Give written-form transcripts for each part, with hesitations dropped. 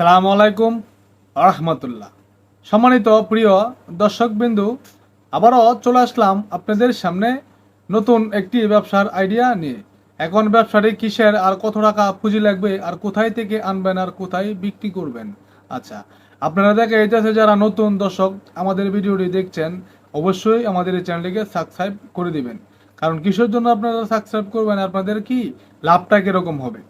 সালামু আলাইকুম রহমতুল্লাহ। সম্মানিত প্রিয় দর্শকবিন্দু, আবারও চলে আসলাম আপনাদের সামনে নতুন একটি ব্যবসার আইডিয়া নিয়ে। এখন ব্যবসাটি কিসের, আর কত টাকা পুঁজি লাগবে, আর কোথায় থেকে আনবেন, আর কোথায় বিক্রি করবেন। আচ্ছা, আপনারা দেখে এইটাছে যারা নতুন দর্শক আমাদের ভিডিওটি দেখছেন, অবশ্যই আমাদের এই চ্যানেলটিকে সাবস্ক্রাইব করে দিবেন। কারণ কিসের জন্য আপনারা সাবস্ক্রাইব করবেন, আপনাদের কি লাভটা কিরকম হবে।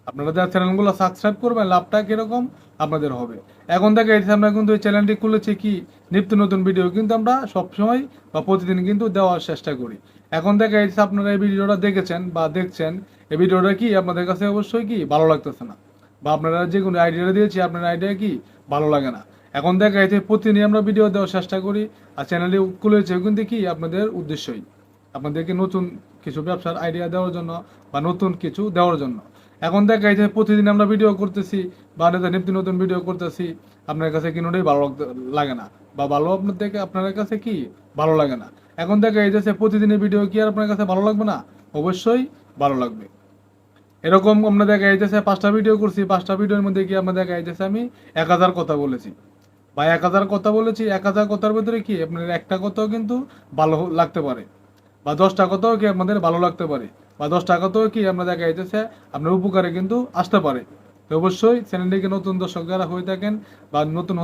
আপনারা যারা চ্যানেলগুলো সাবস্ক্রাইব করবেন, লাভটা কিরকম আপনাদের হবে। এখন থেকে আমরা কিন্তু এই চ্যানেলটি খুলেছি কি নিত্য নতুন ভিডিও কিন্তু আমরা সবসময় বা প্রতিদিন কিন্তু দেওয়ার চেষ্টা করি। এখন থেকে আপনারা এই ভিডিওটা দেখেছেন বা দেখছেন, এই ভিডিওটা কি আপনাদের কাছে অবশ্যই কি ভালো লাগতেছে না, বা আপনারা যে কোনো আইডিয়াটা দিয়েছি আপনার আইডিয়া কি ভালো লাগে না। এখন দেখা যাচ্ছে প্রতিদিন আমরা ভিডিও দেওয়ার চেষ্টা করি, আর চ্যানেলটি খুলেছে কিন্তু কি আপনাদের উদ্দেশ্যই আপনাদেরকে নতুন কিছু ব্যবসার আইডিয়া দেওয়ার জন্য বা নতুন কিছু দেওয়ার জন্য। এখন দেখা যাচ্ছে প্রতিদিন আমরা ভিডিও করতেছি বা নিত্য নতুন ভিডিও করতেছি, আপনার কাছে কোনোটাই ভালো লাগে না, বা ভালো আপনার কাছে কি ভালো লাগে না। এখন দেখা যাচ্ছে প্রতিদিনের ভিডিও কি আর আপনার কাছে ভালো লাগবে না? অবশ্যই ভালো লাগবে। এরকম আমরা দেখা যাচ্ছে 5টা ভিডিও করছি, 5টা ভিডিওর মধ্যে কি আমরা দেখা যাচ্ছে আমি 1000 কথা বলেছি, বা 1000 কথা বলেছি। 1000 কথার ভিতরে কি আপনার একটা কথাও কিন্তু ভালো লাগতে পারে, বা 10টা কথাও কি আপনাদের ভালো লাগতে পারে, বা 10টা কথাও কি আমরা দেখা যাইতেছে আপনার উপকারে কিন্তু আসতে পারে। তো অবশ্যই চ্যানেলটিকে নতুন দর্শক যারা হয়ে থাকেন, বা নতুন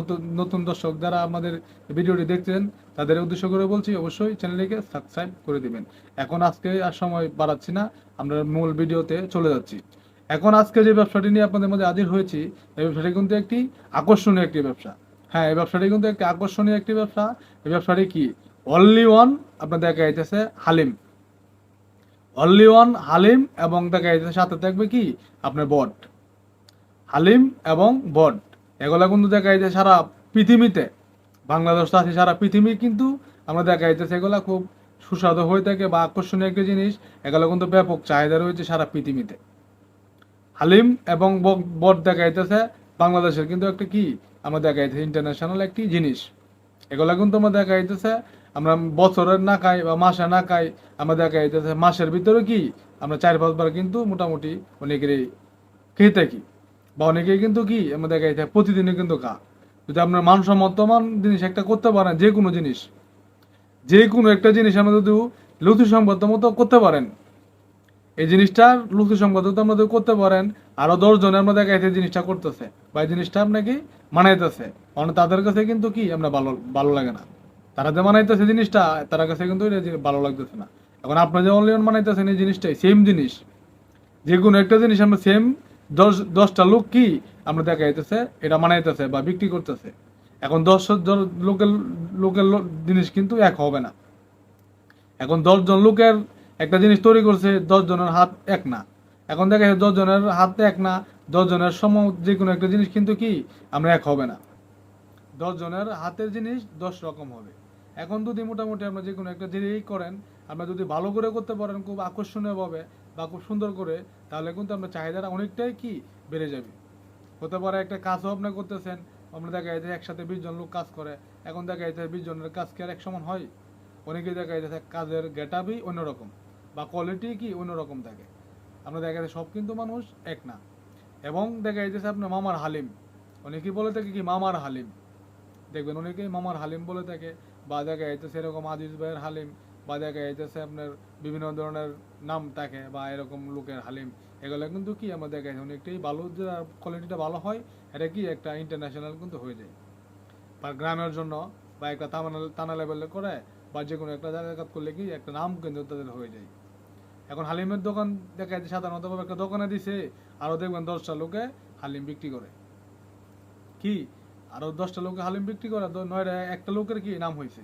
নতুন দর্শক যারা আমাদের ভিডিওটি দেখছেন, তাদের উদ্দেশ্য করে বলছি অবশ্যই চ্যানেলটিকে সাবস্ক্রাইব করে দিবেন। এখন আজকে আর সময় বাড়াচ্ছি না, আমরা মূল ভিডিওতে চলে যাচ্ছি। এখন আজকে যে ব্যবসাটি নিয়ে আপনাদের মধ্যে হাজির হয়েছি, এই ব্যবসাটি কিন্তু একটি আকর্ষণীয় একটি ব্যবসা। হ্যাঁ, এই ব্যবসাটি কিন্তু একটি আকর্ষণীয় একটি ব্যবসা। এই ব্যবসাটি কি অনলি ওয়ান আপনার দেখা যাইতেছে হালিম, অনলি ওয়ান হালিম, এবং দেখা যাইতেছে সাথে থাকবে কি আপনার বট, হালিম এবং বট। এগুলা কিন্তু দেখা যাইতেছে সারা পৃথিবীতে, বাংলাদেশ আছে সারা পৃথিবী কিন্তু আমরা দেখা যাইতেছে এগুলা খুব সুস্বাদু হয়ে থাকে বা আকর্ষণীয় একটা জিনিস। এগুলো কিন্তু ব্যাপক চাহিদা রয়েছে সারা পৃথিবীতে। হালিম এবং বট দেখা যাইতেছে বাংলাদেশের কিন্তু একটা কি আমরা দেখা যাইতেছে ইন্টারন্যাশনাল একটি জিনিস। এগুলা কিন্তু আমরা দেখা যাইতেছে আমরা বছরের না খাই বা মাসে না খাই, আমরা দেখা যাইতেছে মাসের ভিতরে কি আমরা 4-5 বার কিন্তু মোটামুটি অনেকেরই খেয়ে থাকি, বা অনেকেই কিন্তু কি আমরা দেখা যাইতেছে প্রতিদিনই কিন্তু খা। যদি আপনার মানসম্মতমান জিনিস একটা করতে পারেন, যে কোনো জিনিস, যে কোনো একটা জিনিস আমরা যদি লুচি মতো করতে পারেন, এই জিনিসটা লুচি তো আমরা যদি করতে পারেন, আরো 10 জনের আমরা দেখা যাচ্ছে জিনিসটা করতেছে বা এই জিনিসটা আপনাকে মানাইতেছে, মানে তাদের কাছে কিন্তু কি আমরা ভালো ভালো লাগে না। তারা যে মানাইতেছে জিনিসটা, তার কাছে কিন্তু এটা ভালো লাগতেছে না। এখন আপনি যে অনলাইন মানাইতেছেন এই জিনিসটাই সেম জিনিস, যে কোনো একটা জিনিস আমরা সেম 10টা লোক কি আমরা দেখা যাইতেছে এটা মানাইতেছে বা বিক্রি করতেছে। এখন 10 লোকের লোকের জিনিস কিন্তু এক হবে না। এখন 10জন লোকের একটা জিনিস তৈরি করছে, 10 জনের হাত এক না। এখন দেখা যাচ্ছে 10 জনের হাত এক না, 10 জনের যে কোনো একটা জিনিস কিন্তু কি আমরা এক হবে না। 10 জনের হাতের জিনিস 10 রকম হবে। এখন যদি মোটামুটি আমরা যে কোনো একটা জিনিস করেন, আমরা যদি ভালো করে করতে পারেন, খুব আকর্ষণীয়ভাবে বা খুব সুন্দর করে, তাহলে কিন্তু আপনার চাহিদাটা অনেকটাই কি বেড়ে যাবে। হতে পারে একটা কাজও আপনি করতেছেন, আমরা দেখা যাচ্ছে একসাথে 20 জন লোক কাজ করে। এখন দেখা যাচ্ছে 20 জনের কাজ কি আর এক সমান হয়? অনেকে দেখা যাচ্ছে কাজের গেটআপই অন্যরকম, বা কোয়ালিটি কি অন্যরকম থাকে। আমরা দেখা যাচ্ছে সব কিন্তু মানুষ এক না। এবং দেখা যাচ্ছে আপনার মামার হালিম, অনেকেই বলে থাকে কি মামার হালিম, দেখবেন অনেকেই মামার হালিম বলে থাকে, বা দেখা যাইতেছে এরকম আজিজ ভাইয়ের হালিম, বা দেখা যাইতেছে আপনার বিভিন্ন ধরনের নাম থাকে, বা এরকম লোকের হালিম। এগুলো কিন্তু কি আমরা দেখা যাচ্ছে অনেকটাই ভালো, যে কোয়ালিটিটা ভালো হয়, এটা কি একটা ইন্টারন্যাশনাল কিন্তু হয়ে যায়। বা গ্রামের জন্য বা একটা টানা লেভেলে করে, বা যে কোনো একটা জায়গায় কাজ করলে কি একটা নাম কিন্তু তাদের হয়ে যায়। এখন হালিমের দোকান দেখা যাচ্ছে সাধারণতভাবে একটা দোকানে দিছে, আরও দেখবেন 10টা লোকে হালিম বিক্রি করে কি, আরো 10টা লোকে হালিম বিক্রি করে, 9টা একটা লোকের কি নাম হয়েছে,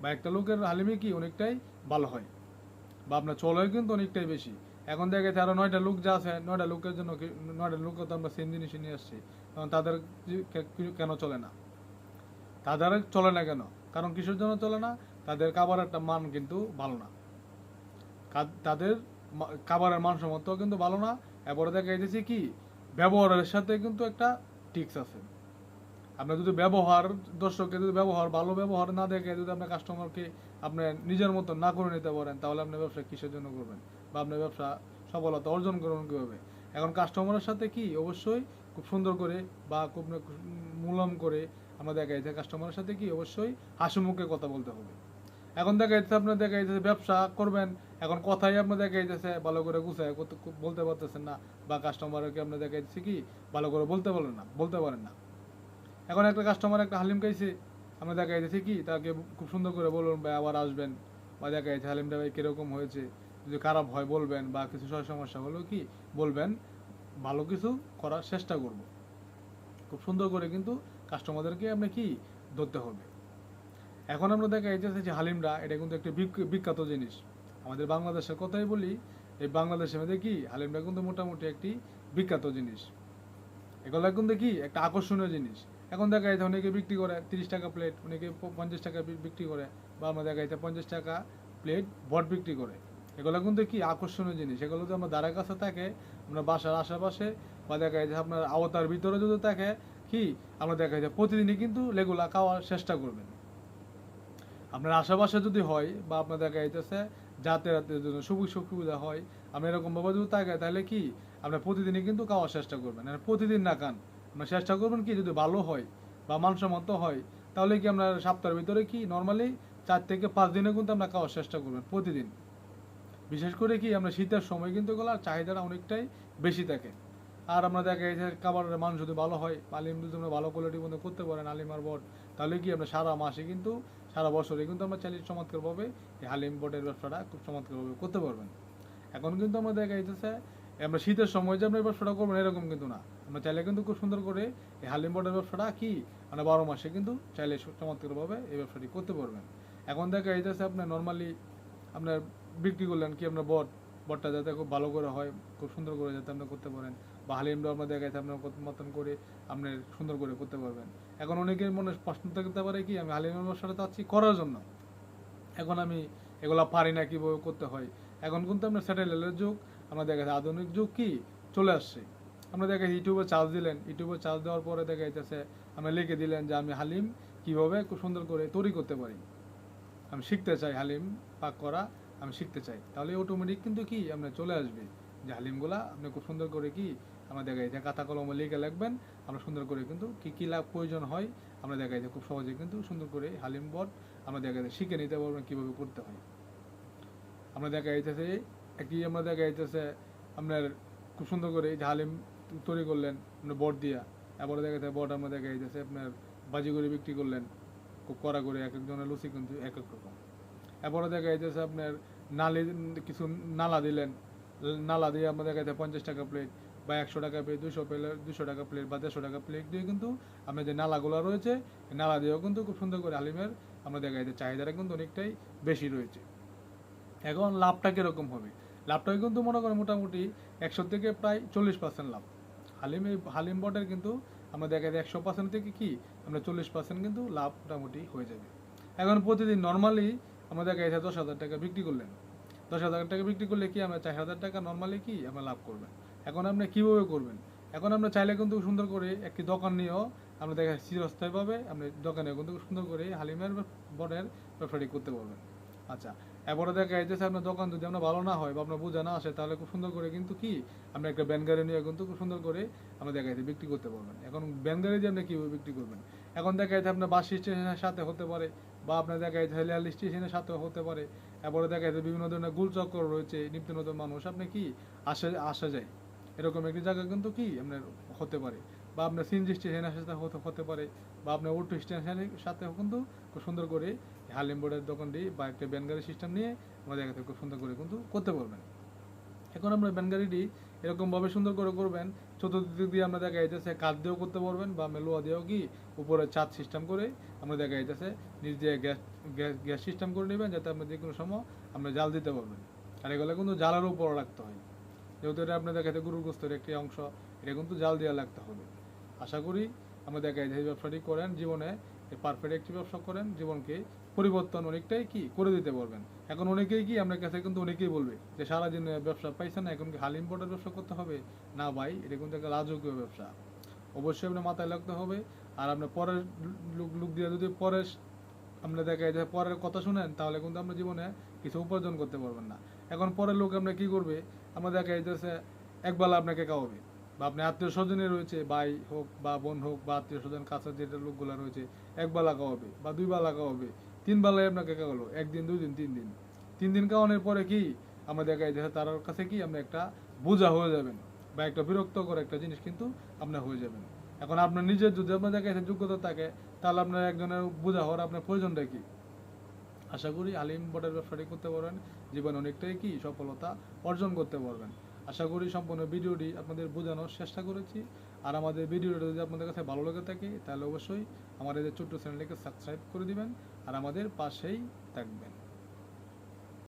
বা একটা লোকের হালিমে কি অনেকটাই ভালো হয়, বা আপনার চলে কিন্তু অনেকটাই বেশি। এখন দেখা যাচ্ছে আরো 9টা লোক যা আছে, 9টা লোকের জন্য 9টা লোক তো আমরা সেম জিনিস নিয়ে আসছি, তখন তাদের কেন চলে না? তাদের চলে না কেন? কারণ কিসের জন্য চলে না? তাদের খাবারের মান কিন্তু ভালো না। তাদের খাবারের মানসম্মত কিন্তু ভালো না। এরপরে দেখা যাচ্ছে কি ব্যবহারের সাথে কিন্তু একটা টিক্স আছে। আপনার যদি ব্যবহার, দর্শককে যদি ব্যবহার ভালো ব্যবহার না দেখে যদি আপনার কাস্টমারকে আপনি নিজের মতো না করে নিতে পারেন, তাহলে আপনি ব্যবসা কিসের জন্য করবেন, বা আপনার ব্যবসা সফলতা অর্জন করবেন কীভাবে? এখন কাস্টমারের সাথে কি অবশ্যই খুব সুন্দর করে বা খুব মূল্যায়ন করে আমরা দেখা যাচ্ছে কাস্টমারের সাথে কি অবশ্যই হাসি মুখে কথা বলতে হবে। এখন দেখা যাচ্ছে আপনার দেখা যাচ্ছে ব্যবসা করবেন, এখন কথাই আপনার দেখা যাচ্ছে ভালো করে গুছায় বলতে পারতেছেন না, বা কাস্টমারকে আপনার দেখা যাচ্ছে কি ভালো করে বলতে পারেন না। এখন একটা কাস্টমার একটা হালিম খাইছে, আমরা দেখা যাচ্ছে কি তাকে খুব সুন্দর করে বলুন ভাই আবার আসবেন, বা দেখা যাচ্ছে হালিমটা ভাই কীরকম হয়েছে, যদি খারাপ হয় বলবেন, বা কিছু সমস্যা হলেও কি বলবেন, ভালো কিছু করার চেষ্টা করব। খুব সুন্দর করে কিন্তু কাস্টমারদেরকে আপনি কি ধরতে হবে। এখন আমরা দেখা যাচ্ছে যে হালিমটা এটা কিন্তু একটা বিখ্যাত জিনিস। আমাদের বাংলাদেশের কথাই বলি, এই বাংলাদেশের মধ্যে কি হালিমটা কিন্তু মোটামুটি একটি বিখ্যাত জিনিস। এগুলো কিন্তু কি একটা আকর্ষণীয় জিনিস। এখন দেখা যাচ্ছে অনেকে বিক্রি করে 30 টাকা প্লেট, অনেকে 50 টাকা বিক্রি করে, বা আমরা দেখা যাচ্ছে 50 টাকা প্লেট বট বিক্রি করে। এগুলো কিন্তু কি আকর্ষণীয় জিনিস। এগুলো যদি আমরা দ্বারের কাছে থাকে, আমরা বাসার আশেপাশে, বা দেখা যাচ্ছে আপনার আওতার ভিতরে যদি থাকে কি, আমরা দেখা যাচ্ছে প্রতিদিনই কিন্তু এগুলা খাওয়ার চেষ্টা করবেন। আপনার আশেপাশে যদি হয়, বা আপনার দেখা যাইতেছে যাতায়াতের জন্য সুবিধা হয়, আপনি এরকমভাবে যদি তাকায়, তাহলে কি আপনার প্রতিদিনই কিন্তু খাওয়ার চেষ্টা করবেন। আর প্রতিদিন না খান, আপনার চেষ্টা করবেন কি যদি ভালো হয় বা মানসম্মত হয়, তাহলে কি আপনার সপ্তাহের ভিতরে কি নর্মালি 4 থেকে 5 দিনে কিন্তু আপনার খাওয়ার চেষ্টা করবেন প্রতিদিন। বিশেষ করে কি আমরা শীতের সময় কিন্তু এগুলোর চাহিদাটা অনেকটাই বেশি থাকে। আর আমরা দেখা যাচ্ছে খাবারের মান যদি ভালো হয়, আলিম যদি আমরা ভালো কোয়ালিটির মধ্যে করতে পারেন আলিম আর বট, তাহলে কি আমরা সারা মাসে কিন্তু সারা বছরে কিন্তু আমরা চাইলে চমৎকারভাবে এই হালিম বটের ব্যবসাটা খুব চমৎকারভাবে করতে পারবেন। এখন কিন্তু আমরা দেখা যাচ্ছে আমরা শীতের সময় যে আমরা এই ব্যবসাটা করবেন এরকম কিন্তু না, আমরা চাইলে কিন্তু খুব সুন্দর করে এই হালিম বটের ব্যবসাটা কি মানে 12 মাসে কিন্তু চাইলে চমৎকারভাবে এই ব্যবসাটি করতে পারবেন। এখন দেখা যাচ্ছে আপনার নর্মালি আপনার বিক্রি করলেন কি আপনার বটটা যাতে খুব ভালো করে হয়, খুব সুন্দর করে যাতে আপনি করতে পারেন, বা হালিমটা আপনার দেখা যাচ্ছে আপনার মতন করে আপনি সুন্দর করে করতে পারবেন। এখন অনেকের মনে প্রশ্ন থাকতে পারে কি আমি হালিমের ব্যবসাটা চাচ্ছি করার জন্য, এখন আমি এগুলা পারি না কীভাবে করতে হয়। এখন কিন্তু আপনার স্যাটেলাইটের যুগ, আমরা দেখা যাচ্ছে আধুনিক যুগ কি চলে আসছে। আমরা দেখা যাচ্ছে ইউটিউবে চার্জ দিলেন, ইউটিউবে চার্জ দেওয়ার পরে দেখা যাচ্ছে আমরা লিখে দিলেন যে আমি হালিম কীভাবে খুব সুন্দর করে তৈরি করতে পারি, আমি শিখতে চাই হালিম পাক করা, আমি শিখতে চাই, তাহলে অটোমেটিক কিন্তু কি আপনার চলে আসবে যে হালিমগুলা আপনি খুব সুন্দর করে কি আমরা দেখা যাচ্ছে খাতা কলমে লিখে রাখবেন, আমরা সুন্দর করে কিন্তু কী কী লাভ প্রয়োজন হয় আমরা দেখা যাচ্ছে খুব সহজে কিন্তু সুন্দর করে হালিম বট আমরা দেখা যাচ্ছে শিখে নিতে পারবেন কীভাবে করতে হয়। আমরা দেখা যাইতেছে একটি আমরা দেখা যাইতেছে আপনার খুব সুন্দর করে এই যে হালিম তৈরি করলেন আপনার বট দিয়া, এবারে দেখা যাচ্ছে বট আমরা দেখা যাইতেছে আপনার বাজি করে বিক্রি করলেন খুব কড়া করে, এক একজনের লুচি কিন্তু এক এক রকম। এরপরে দেখা যাইতেছে আপনার নালি কিছু নালা দিলেন, নালা দিয়ে আমরা দেখা যাচ্ছে 50 টাকা প্লেট বা 100 টাকা প্লেট, 200 টাকা প্লেট বা 150 টাকা প্লেট দিয়ে কিন্তু আপনার যে নালাগুলো রয়েছে নালা দিয়েও কিন্তু খুব সুন্দর করে হালিমের আমরা দেখা যাচ্ছে চাহিদাটা কিন্তু অনেকটাই বেশি রয়েছে। এখন লাভটা কীরকম হবে, লাভটা কিন্তু মনে করেন মোটামুটি 100 থেকে প্রায় 40% লাভ। হালিম বটের কিন্তু আমরা দেখা যায় 100% থেকে কি আমরা 40% কিন্তু লাভ মোটামুটি হয়ে যাবে। এখন প্রতিদিন নর্মালি আমরা দেখা যাচ্ছে 10,000 টাকা বিক্রি করলেন, 10,000 টাকা বিক্রি করলে কি আমরা 4,000 টাকা নর্মালি কি আমরা লাভ করবেন। এখন আপনি কীভাবে করবেন, এখন আমরা চাইলে কিন্তু সুন্দর করে একটি দোকান নিয়েও আমরা দেখা যাচ্ছে চিরস্থায়ীভাবে আপনি দোকানে কিন্তু সুন্দর করে হালিমের বটের ব্যবসাটি করতে পারবেন। আচ্ছা, এরপরে দেখা যাচ্ছে আপনার দোকান যদি আমরা ভালো না হয় বা আপনার বোঝা না আসে, তাহলে খুব সুন্দর করে কিন্তু কি আপনি একটা ব্যান গাড়ি নিয়ে কিন্তু খুব সুন্দর করে আমরা দেখা যাচ্ছে বিক্রি করতে পারবেন। এখন ব্যান গাড়ি দিয়ে আপনি কীভাবে বিক্রি করবেন, এখন দেখা যাচ্ছে আপনার বাস স্টেশনের সাথে হতে পারে, বা আপনার দেখা যাচ্ছে রেল স্টেশনের সাথে হতে পারে। এরপরে দেখা যাচ্ছে বিভিন্ন ধরনের গোলচক্কর রয়েছে, নিত্য নতুন মানুষ আপনি কি আসা যায়, এরকম একটি জায়গা কিন্তু কি আপনার হতে পারে, বা আপনার সিএনজি স্টেশনের সাথে হতে পারে, বা আপনার অটো স্টেশনের সাথে কিন্তু খুব সুন্দর করে হালিম বোর্ডের দোকানটি বা একটা ব্যানগাড়ি সিস্টেম নিয়ে আমাদের এখানে খুব সুন্দর করে কিন্তু করতে পারবেন। এখন আমরা ব্যানগাড়িটি এরকমভাবে সুন্দর করে করবেন, চতুর্দিক দিয়ে আমরা দেখা যাইতেছে কাঠ দিয়েও করতে পারবেন, বা আমরা লোহা দিয়েও কি উপরে ছাদ সিস্টেম করে আমরা দেখা যাইতেছে নিজে গ্যাস সিস্টেম করে নেবেন, যাতে আপনি যে কোনো সময় আমরা জাল দিতে পারবেন। আর এগুলো কিন্তু জালের উপর রাখতে হয়, যেহেতু এটা আপনার দেখা যাচ্ছে গরুর গোস্তের একটি অংশ, এটা কিন্তু জাল দেওয়া লাগতে হবে। আশা করি আমরা দেখা যায় এই ব্যবসাটি করেন জীবনে পারফেক্ট একটি ব্যবসা করেন, জীবনকে পরিবর্তন অনেকটাই কি করে দিতে পারবেন। এখন অনেকেই কি আপনার কাছে কিন্তু অনেকেই বলবে যে সারাদিন ব্যবসা পাইছেন না, এখন কি হালিম বটের ব্যবসা করতে হবে, না ভাই এটা কিন্তু একটা রাজকীয় ব্যবসা, অবশ্যই আপনার মাথায় রাখতে হবে। আর আপনার পরের লোক দিয়ে যদি পরের আমরা দেখা যায় পরের কথা শুনেন, তাহলে কিন্তু আমরা জীবনে কিছু উপার্জন করতে পারবেন না। এখন পরের লোক আমরা কি করবে, আমরা দেখা যাইতেছে একবেলা আপনাকে খাওয়াবে, বা আপনি আত্মীয় স্বজনে রয়েছে, ভাই হোক বা বোন হোক বা আত্মীয় স্বজন কাছে যেটা লোকগুলো রয়েছে, একবেলা খাওয়াবে বা দুইবেলা খাওয়াবে, তিন বেলায় আপনাকে খাওয়ালো, একদিন 2 দিন 3 দিন, 3 দিন খাওয়ানোর পরে কি আমরা দেখা যায় তার কাছে কি আপনি একটা বোঝা হয়ে যাবেন বা একটা বিরক্তকর একটা জিনিস কিন্তু আপনার হয়ে যাবেন। এখন আপনার নিজের যদি আপনার দেখা যাচ্ছে যোগ্যতা থাকে, তাহলে আপনার একজনের বোঝা হওয়ার আপনার প্রয়োজনটা কি? আশা করি হালিম বটের ব্যবসাটি করতে পারবেন, জীবনে অনেকটাই কি সফলতা অর্জন করতে পারবেন। আশা করি সম্পূর্ণ ভিডিওটি আপনাদের বোঝানোর চেষ্টা করেছি। আর আমাদের ভিডিওটা যদি আপনাদের কাছে ভালো লেগে থাকে তাহলে অবশ্যই আমাদের ছোট্ট চ্যানেলটিকে সাবস্ক্রাইব করে দিবেন আর আমাদের পাশেই থাকবেন।